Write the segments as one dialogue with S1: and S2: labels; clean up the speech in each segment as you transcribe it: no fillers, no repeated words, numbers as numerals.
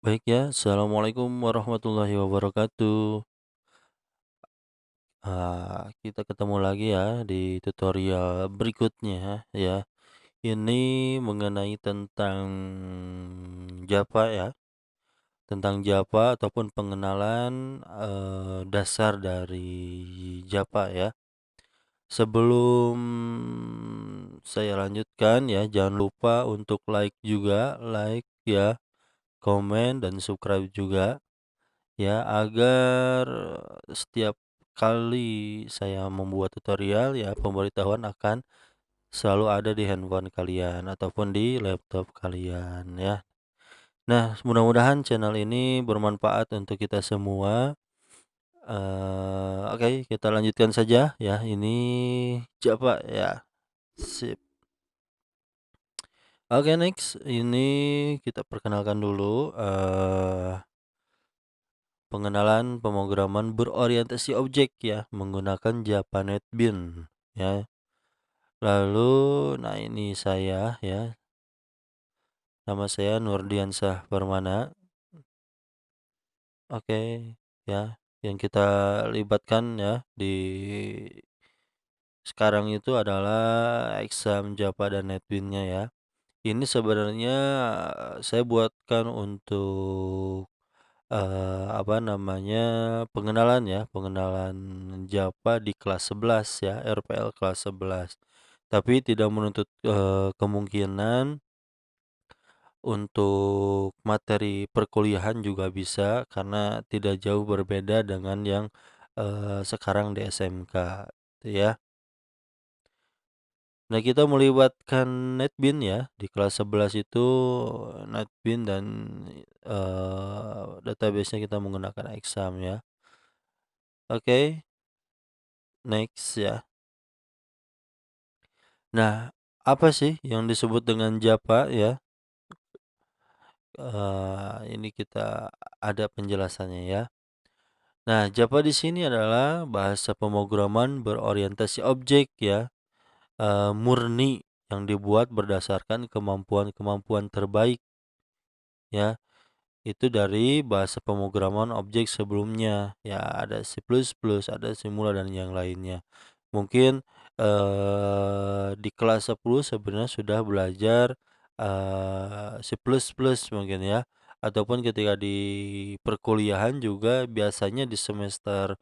S1: Baik ya, Assalamualaikum warahmatullahi wabarakatuh. Kita ketemu lagi ya di tutorial berikutnya ya. Ini mengenai tentang Java ya, tentang Java ataupun pengenalan dasar dari Java ya. Sebelum saya lanjutkan ya, jangan lupa untuk like juga, like ya, komen dan subscribe juga. Ya, agar setiap kali saya membuat tutorial ya pemberitahuan akan selalu ada di handphone kalian ataupun di laptop kalian ya. Nah, mudah-mudahan channel ini bermanfaat untuk kita semua. Oke, kita lanjutkan saja ya. Ini Java ya. Sip. Oke, next. Ini kita perkenalkan dulu pengenalan pemrograman berorientasi objek ya menggunakan Java NetBeans ya. Lalu nah ini saya ya. Nama saya Nurdiansyah Permana. Oke ya, yang kita libatkan ya di sekarang itu adalah exam Java dan NetBeans-nya ya. Ini sebenarnya saya buatkan untuk apa namanya, pengenalan ya, pengenalan Java di kelas 11 ya, RPL kelas 11. Tapi tidak menuntut, kemungkinan untuk materi perkuliahan juga bisa, karena tidak jauh berbeda dengan yang, sekarang di SMK, gitu ya. Nah, kita melibatkan NetBeans ya, di kelas 11 itu NetBeans dan, database-nya kita menggunakan Exam ya. Oke, next ya. Nah, apa sih yang disebut dengan Java ya? Ini kita ada penjelasannya ya. Nah, Java di sini adalah bahasa pemrograman berorientasi objek ya, murni yang dibuat berdasarkan kemampuan-kemampuan terbaik ya. Itu dari bahasa pemrograman objek sebelumnya. Ya, ada C++, ada Simula dan yang lainnya. Mungkin di kelas 10 sebenarnya sudah belajar C++ mungkin ya. Ataupun ketika di perkuliahan juga biasanya di semester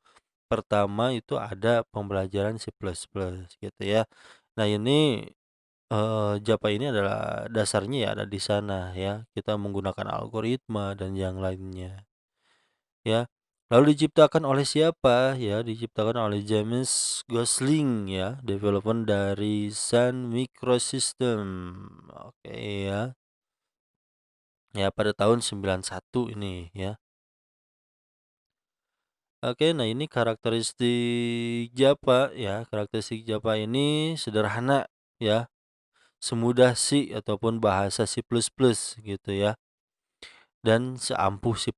S1: pertama itu ada pembelajaran C++ gitu ya. Nah, ini Java ini adalah dasarnya ya ada di sana ya, kita menggunakan algoritma dan yang lainnya, ya. Lalu diciptakan oleh siapa? Ya, diciptakan oleh James Gosling ya, development dari Sun Microsystem. Oke ya. Ya, pada tahun 91 ini ya. Oke, nah ini karakteristik Java ya. Karakteristik Java ini sederhana ya, semudah C ataupun bahasa C++ gitu ya. Dan seampuh C++.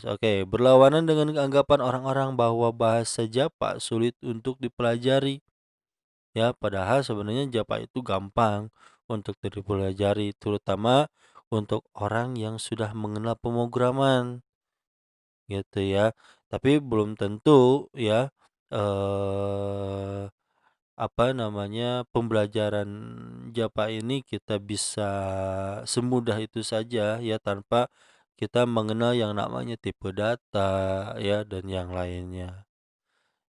S1: Oke, berlawanan dengan anggapan orang-orang bahwa bahasa Java sulit untuk dipelajari. Ya, padahal sebenarnya Java itu gampang untuk dipelajari, terutama untuk orang yang sudah mengenal pemrograman, gitu ya. Tapi belum tentu ya eh apa namanya, pembelajaran Java ini kita bisa semudah itu saja ya tanpa kita mengenal yang namanya tipe data ya dan yang lainnya,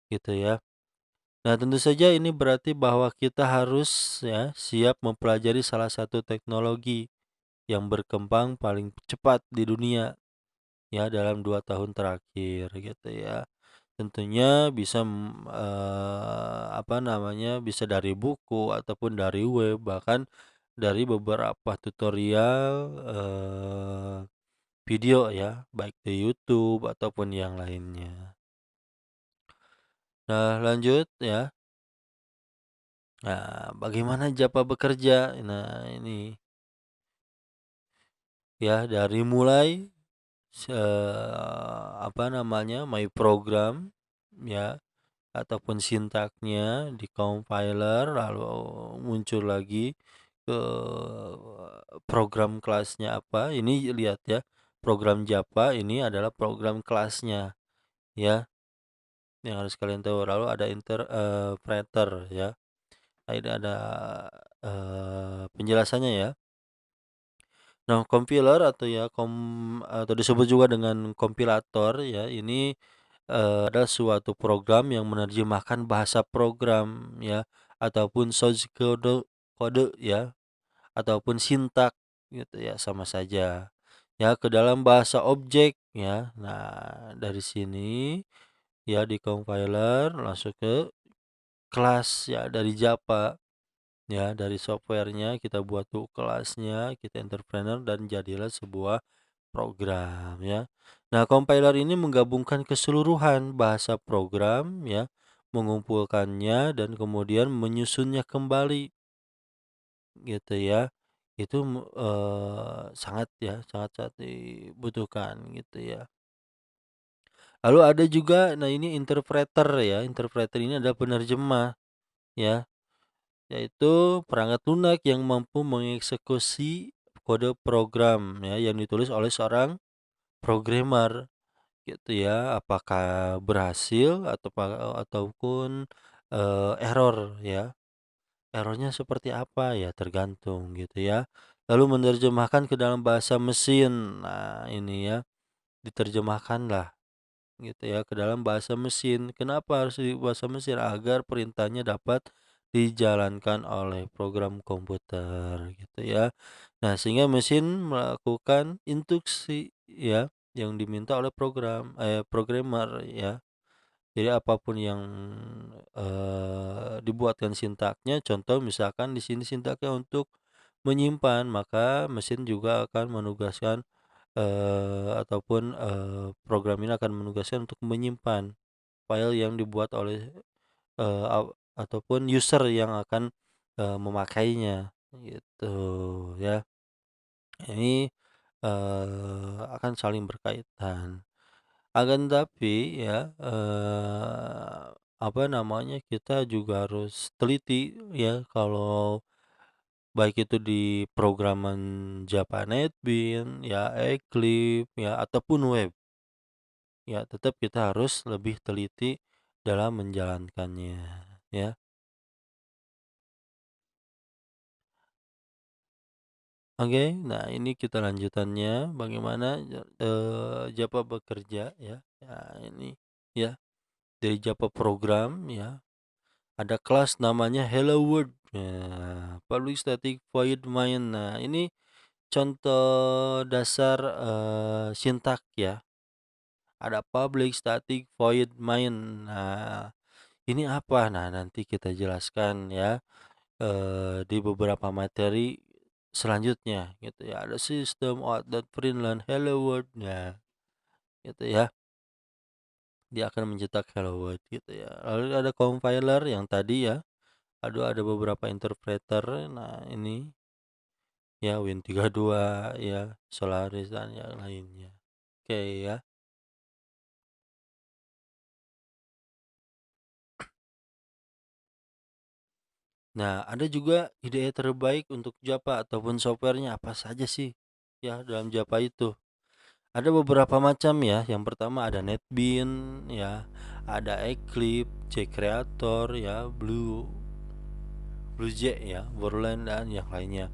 S1: gitu ya. Nah, tentu saja ini berarti bahwa kita harus ya siap mempelajari salah satu teknologi yang berkembang paling cepat di dunia ya dalam 2 tahun terakhir gitu ya. Tentunya bisa, apa namanya, bisa dari buku ataupun dari web, bahkan dari beberapa tutorial, video ya, baik di YouTube ataupun yang lainnya. Nah, lanjut ya. Nah, bagaimana Java bekerja? Nah, ini ya dari mulai, apa namanya, my program ya. Ataupun sintaknya di compiler lalu muncul lagi ke program kelasnya apa, ini lihat ya, program Java ini adalah program kelasnya ya, yang harus kalian tahu. Lalu ada interpreter ya. Nah, ini ada penjelasannya ya. Nah, compiler atau disebut juga dengan kompilator ya, ini adalah suatu program yang menerjemahkan bahasa program ya, ataupun source kode ya, ataupun sintak gitu ya, sama saja. Ya, ke dalam bahasa objek ya. Nah, dari sini ya di compiler langsung ke kelas ya dari Java. Ya, dari softwarenya kita buat tuh kelasnya, kita entrepreneur dan jadilah sebuah program ya. Nah, compiler ini menggabungkan keseluruhan bahasa program ya, mengumpulkannya dan kemudian menyusunnya kembali gitu ya. Itu sangat-sangat dibutuhkan gitu ya. Lalu ada juga nah ini interpreter ya. Interpreter ini adalah penerjemah ya, yaitu perangkat lunak yang mampu mengeksekusi kode program ya yang ditulis oleh seorang programmer gitu ya. Apakah berhasil ataupun error ya. Errornya seperti apa ya tergantung gitu ya. Lalu menerjemahkan ke dalam bahasa mesin. Nah, ini ya diterjemahkanlah gitu ya ke dalam bahasa mesin. Kenapa harus di bahasa mesin? Agar perintahnya dapat dijalankan oleh program komputer gitu ya. Nah, sehingga mesin melakukan instruksi ya yang diminta oleh programmer ya. Jadi apapun yang dibuatkan sintaknya, contoh misalkan di sini sintaknya untuk menyimpan, maka mesin juga akan menugaskan ataupun program ini akan menugaskan untuk menyimpan file yang dibuat oleh ataupun user yang akan memakainya gitu ya. Ini akan saling berkaitan. Akan tapi ya apa namanya kita juga harus teliti ya kalau baik itu di programan Java NetBeans, ya Eclipse, ya ataupun web. Ya, tetap kita harus lebih teliti dalam menjalankannya, ya. Oke, nah ini kita lanjutannya bagaimana Java bekerja ya. Ya, ini ya dari Java program ya. Ada kelas namanya Hello World. Ya, public static void main. Nah, ini contoh dasar sintak ya. Ada public static void main. Nah, ini apa? Nah, nanti kita jelaskan ya di beberapa materi selanjutnya gitu ya. Ada sistem out.println hello world ya gitu ya. Dia akan mencetak hello world gitu ya. Lalu ada compiler yang tadi ya. Ada beberapa interpreter. Nah, ini ya Win32 ya, Solaris dan yang lainnya. Oke ya. Nah, ada juga ide terbaik untuk Java ataupun softwarenya apa saja sih ya dalam Java itu. Ada beberapa macam ya. Yang pertama ada NetBeans ya, ada Eclipse, JCreator ya, BlueJ ya, Borland dan yang lainnya.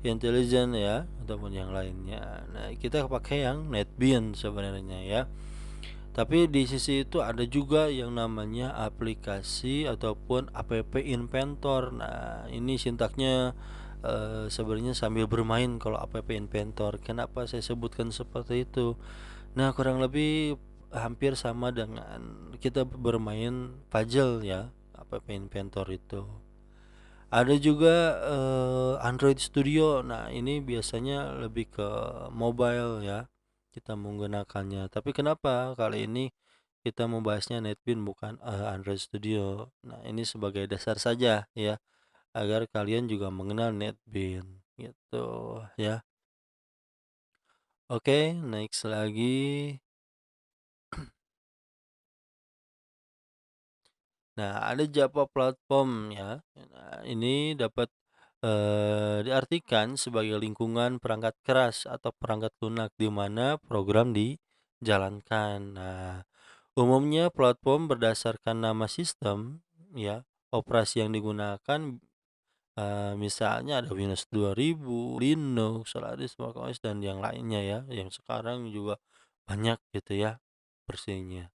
S1: Intelligent ya ataupun yang lainnya. Nah, kita pakai yang NetBeans sebenarnya ya. Tapi di sisi itu ada juga yang namanya aplikasi ataupun app inventor. Nah, ini sintaknya sebenarnya sambil bermain kalau app inventor. Kenapa saya sebutkan seperti itu? Nah, kurang lebih hampir sama dengan kita bermain puzzle ya, app inventor itu. Ada juga Android Studio. Nah, ini biasanya lebih ke mobile ya. Kita menggunakannya. Tapi kenapa kali ini kita membahasnya NetBeans bukan Android Studio. Nah, ini sebagai dasar saja ya agar kalian juga mengenal NetBeans gitu ya. Oke, next lagi. Nah, ada Java platform ya. Nah, ini dapat diartikan sebagai lingkungan perangkat keras atau perangkat lunak di mana program dijalankan. Nah, umumnya platform berdasarkan nama sistem, ya, operasi yang digunakan, misalnya ada Windows 2000, Linux, Solaris, macOS, dan yang lainnya ya, yang sekarang juga banyak gitu ya versinya.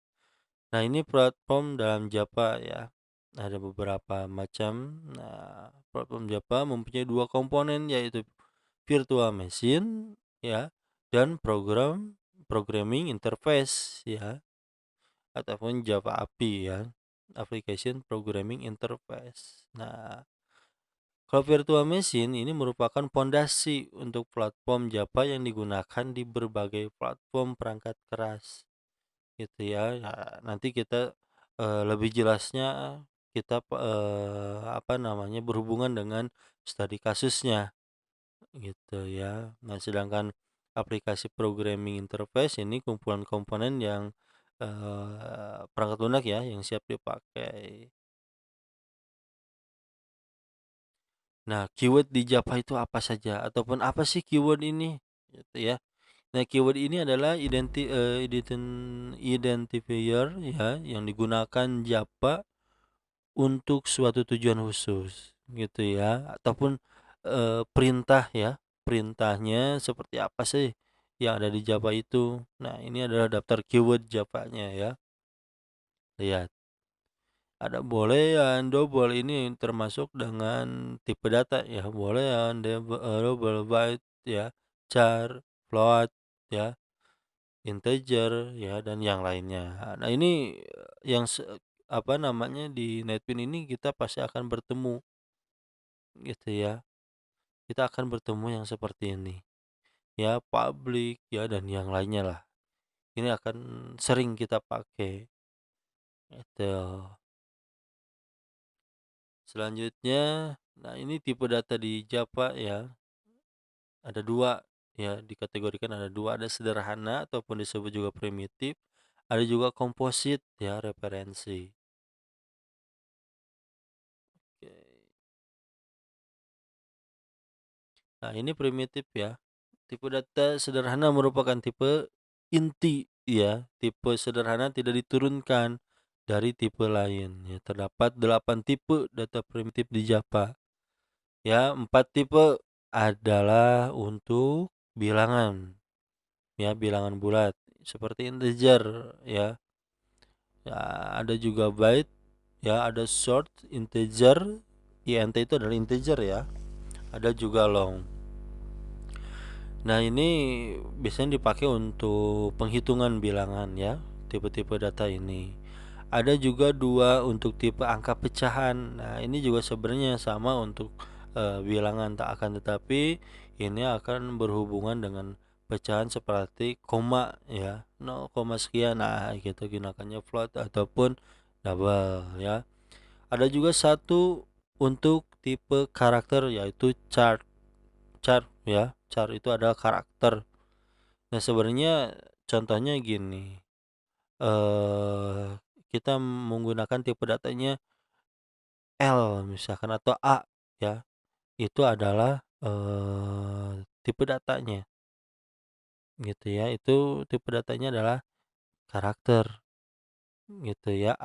S1: Nah, ini platform dalam Java ya, ada beberapa macam. Nah, platform Java mempunyai dua komponen yaitu virtual machine ya dan programming interface ya ataupun Java API ya, application programming interface. Nah, kalau virtual machine ini merupakan pondasi untuk platform Java yang digunakan di berbagai platform perangkat keras gitu ya. Ya, nanti kita lebih jelasnya kita apa namanya berhubungan dengan studi kasusnya gitu ya. Nah, sedangkan aplikasi programming interface ini kumpulan komponen yang perangkat lunak ya yang siap dipakai. Nah, keyword di Java itu apa saja ataupun apa sih keyword ini? Gitu ya. Nah, keyword ini adalah identifier ya yang digunakan Java untuk suatu tujuan khusus gitu ya ataupun perintah ya. Perintahnya seperti apa sih yang ada di Java itu. Nah, ini adalah daftar keyword Java-nya ya. Lihat. Ada boolean, double ini termasuk dengan tipe data ya, boolean, double, byte ya, char, float ya, integer ya dan yang lainnya. Nah, ini yang apa namanya di Netbeans ini kita pasti akan bertemu gitu ya. Kita akan bertemu yang seperti ini. Ya, public ya dan yang lainnya lah. Ini akan sering kita pakai. Itu. Selanjutnya, nah ini tipe data di Java ya. Ada dua ya, dikategorikan ada dua, ada sederhana ataupun disebut juga primitif, ada juga komposit ya, referensi. Oke. Nah, ini primitif ya. Tipe data sederhana merupakan tipe inti ya. Tipe sederhana tidak diturunkan dari tipe lain ya. Terdapat 8 tipe data primitif di Java. Ya, 4 tipe adalah untuk bilangan. Ya, bilangan bulat seperti integer ya. Ya, ada juga byte ya, ada short integer, int itu adalah integer ya. Ada juga long. Nah, ini biasanya dipakai untuk penghitungan bilangan ya, tipe-tipe data ini. Ada juga dua untuk tipe angka pecahan. Nah, ini juga sebenarnya sama untuk bilangan tak akan tetapi ini akan berhubungan dengan pecahan seperti koma ya, 0, sekian. Nah, gitu gunakannya float ataupun double ya. Ada juga satu untuk tipe karakter yaitu char. Char ya, char itu adalah karakter. Nah, sebenarnya contohnya gini. eh kita menggunakan tipe datanya L misalkan atau A ya. Itu adalah tipe datanya gitu ya. Itu tipe datanya adalah karakter gitu ya.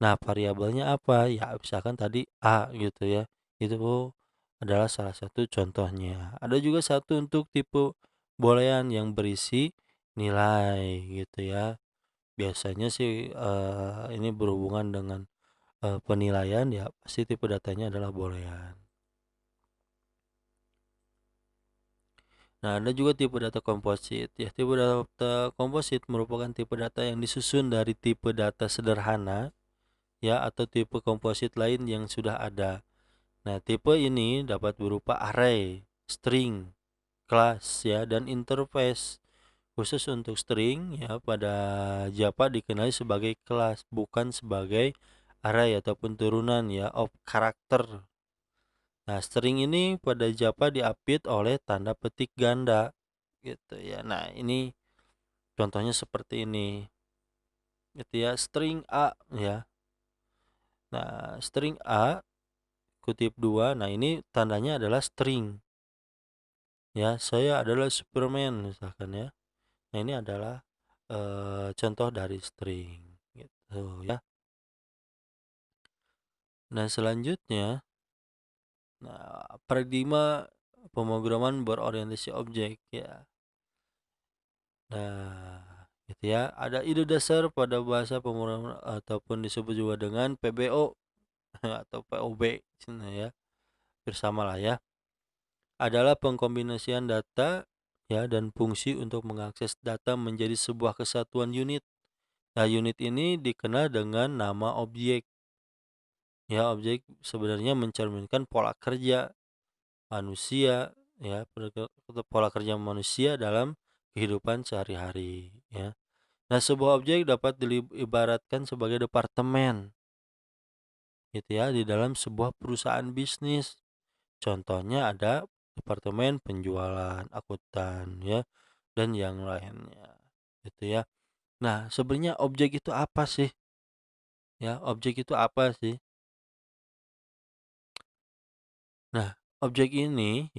S1: Nah, variabelnya apa? Ya, misalkan tadi A gitu ya. Itu adalah salah satu contohnya. Ada juga satu untuk tipe boolean yang berisi nilai gitu ya. Biasanya sih ini berhubungan dengan penilaian ya pasti tipe datanya adalah boolean. Nah, ada juga tipe data komposit ya. Tipe data komposit merupakan tipe data yang disusun dari tipe data sederhana ya atau tipe komposit lain yang sudah ada. Nah, tipe ini dapat berupa array, string, class ya dan interface. Khusus untuk string ya pada Java dikenali sebagai kelas bukan sebagai array ataupun turunan ya of karakter. Nah, string ini pada Java diapit oleh tanda petik ganda gitu ya. Nah, ini contohnya seperti ini. Gitu ya, string A ya. Nah, string A kutip 2, nah ini tandanya adalah string, ya. Saya adalah Superman misalkan ya. Nah ini adalah, contoh dari string, gitu ya. Nah selanjutnya, nah paradigma pemrograman berorientasi objek ya. Nah, gitu ya. Ada ide dasar pada bahasa pemrograman ataupun disebut juga dengan PBO atau POB cenah ya, bersamalah ya. Adalah pengkombinasian data ya dan fungsi untuk mengakses data menjadi sebuah kesatuan unit. Nah, unit ini dikenal dengan nama objek. Ya, objek sebenarnya mencerminkan pola kerja manusia ya, pola kerja manusia dalam kehidupan sehari-hari ya. Nah, sebuah objek dapat diibaratkan sebagai departemen gitu ya di dalam sebuah perusahaan bisnis. Contohnya ada departemen penjualan, akuntan ya dan yang lainnya gitu ya. Nah, sebenarnya objek itu apa sih? Ya, objek itu apa sih? Nah, objek ini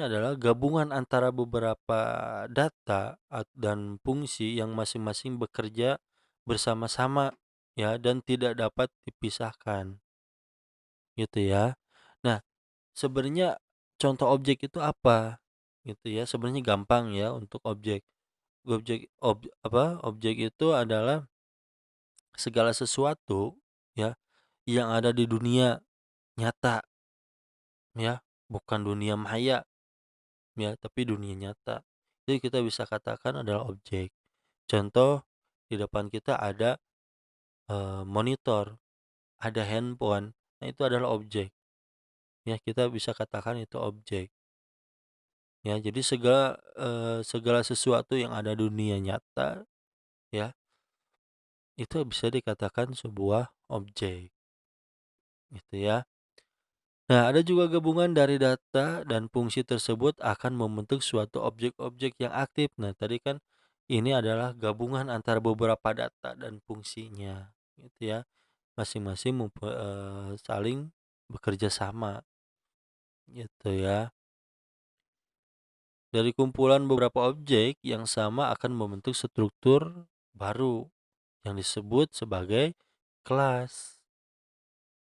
S1: adalah gabungan antara beberapa data dan fungsi yang masing-masing bekerja bersama-sama ya dan tidak dapat dipisahkan gitu ya. Nah, sebenarnya contoh objek itu apa? Gitu ya. Sebenarnya gampang ya untuk objek. Objek itu adalah segala sesuatu ya yang ada di dunia nyata ya, bukan dunia maya ya, tapi dunia nyata. Jadi kita bisa katakan adalah objek. Contoh di depan kita ada monitor, ada handphone. Nah, itu adalah objek. Ya, kita bisa katakan itu objek. Ya, jadi segala sesuatu yang ada di dunia nyata ya, itu bisa dikatakan sebuah objek, gitu ya. Nah, ada juga gabungan dari data dan fungsi tersebut akan membentuk suatu objek-objek yang aktif. Nah, tadi kan ini adalah gabungan antara beberapa data dan fungsinya, gitu ya. Masing-masing saling bekerja sama, gitu ya. Dari kumpulan beberapa objek yang sama akan membentuk struktur baru yang disebut sebagai kelas,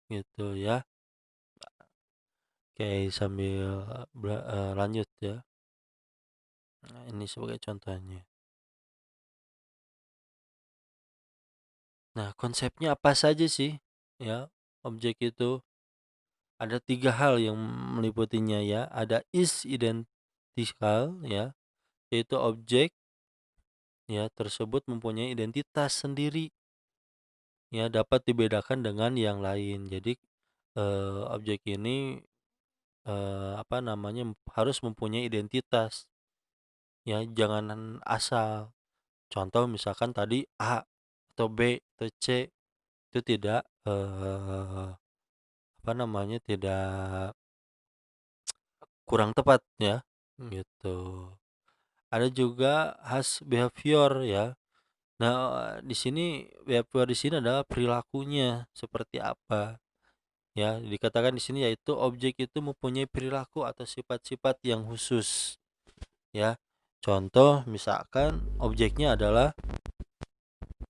S1: gitu ya. Oke, sambil lanjut ya. Nah, ini sebagai contohnya. Nah, konsepnya apa saja sih? Ya, objek itu ada tiga hal yang meliputinya ya. Ada is identikal ya, yaitu objek ya tersebut mempunyai identitas sendiri ya dapat dibedakan dengan yang lain. Jadi objek ini apa namanya harus mempunyai identitas ya, jangan asal. Contoh misalkan tadi A atau B atau C itu tidak apa namanya tidak kurang tepat ya gitu. Ada juga has behavior ya. Nah, di sini behavior di sini adalah perilakunya seperti apa. Ya, dikatakan di sini yaitu objek itu mempunyai perilaku atau sifat-sifat yang khusus, ya. Contoh misalkan objeknya adalah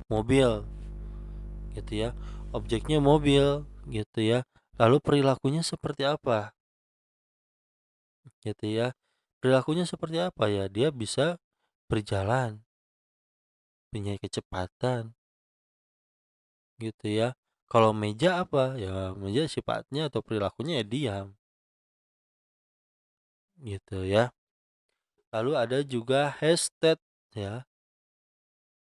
S1: mobil, gitu ya. Objeknya mobil, gitu ya. Lalu perilakunya seperti apa, gitu ya. Perilakunya seperti apa ya? Dia bisa berjalan, punya kecepatan, gitu ya. Kalau meja apa? Ya meja sifatnya atau perilakunya ya diam, gitu ya. Lalu ada juga hashtag ya.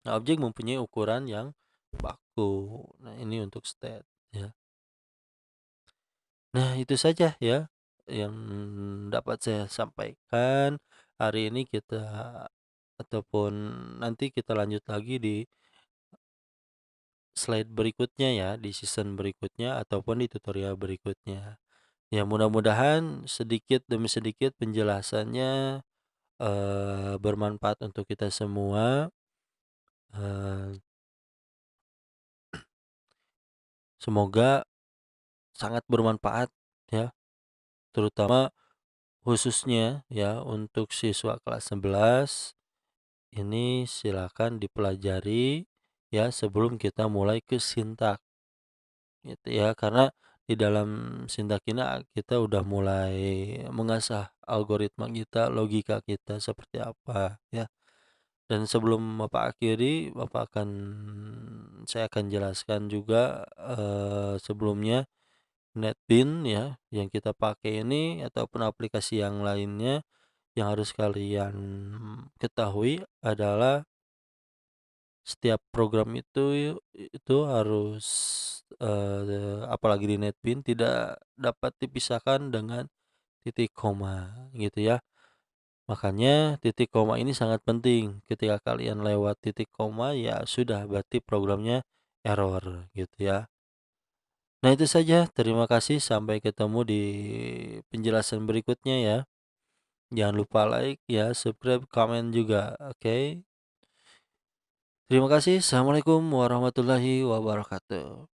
S1: Nah, objek mempunyai ukuran yang baku. Nah, ini untuk state ya. Nah, itu saja ya yang dapat saya sampaikan hari ini ataupun nanti kita lanjut lagi di slide berikutnya ya, di season berikutnya ataupun di tutorial berikutnya. Ya, mudah-mudahan sedikit demi sedikit penjelasannya bermanfaat untuk kita semua. Eh, Semoga sangat bermanfaat ya, terutama khususnya ya untuk siswa kelas 11 ini silakan dipelajari ya sebelum kita mulai ke sintak gitu ya. Karena di dalam sintak ini kita udah mulai mengasah algoritma kita, logika kita seperti apa ya. Dan sebelum Bapak akhiri, saya akan jelaskan juga, sebelumnya NetBeans ya, yang kita pakai ini ataupun aplikasi yang lainnya, yang harus kalian ketahui adalah setiap program itu harus, apalagi di NetBeans tidak dapat dipisahkan dengan titik koma gitu ya. Makanya titik koma ini sangat penting. Ketika kalian lewat titik koma, ya sudah berarti programnya error gitu ya. Nah itu saja, terima kasih, sampai ketemu di penjelasan berikutnya ya. Jangan lupa like ya, subscribe, komen juga, oke. Terima kasih, assalamualaikum warahmatullahi wabarakatuh.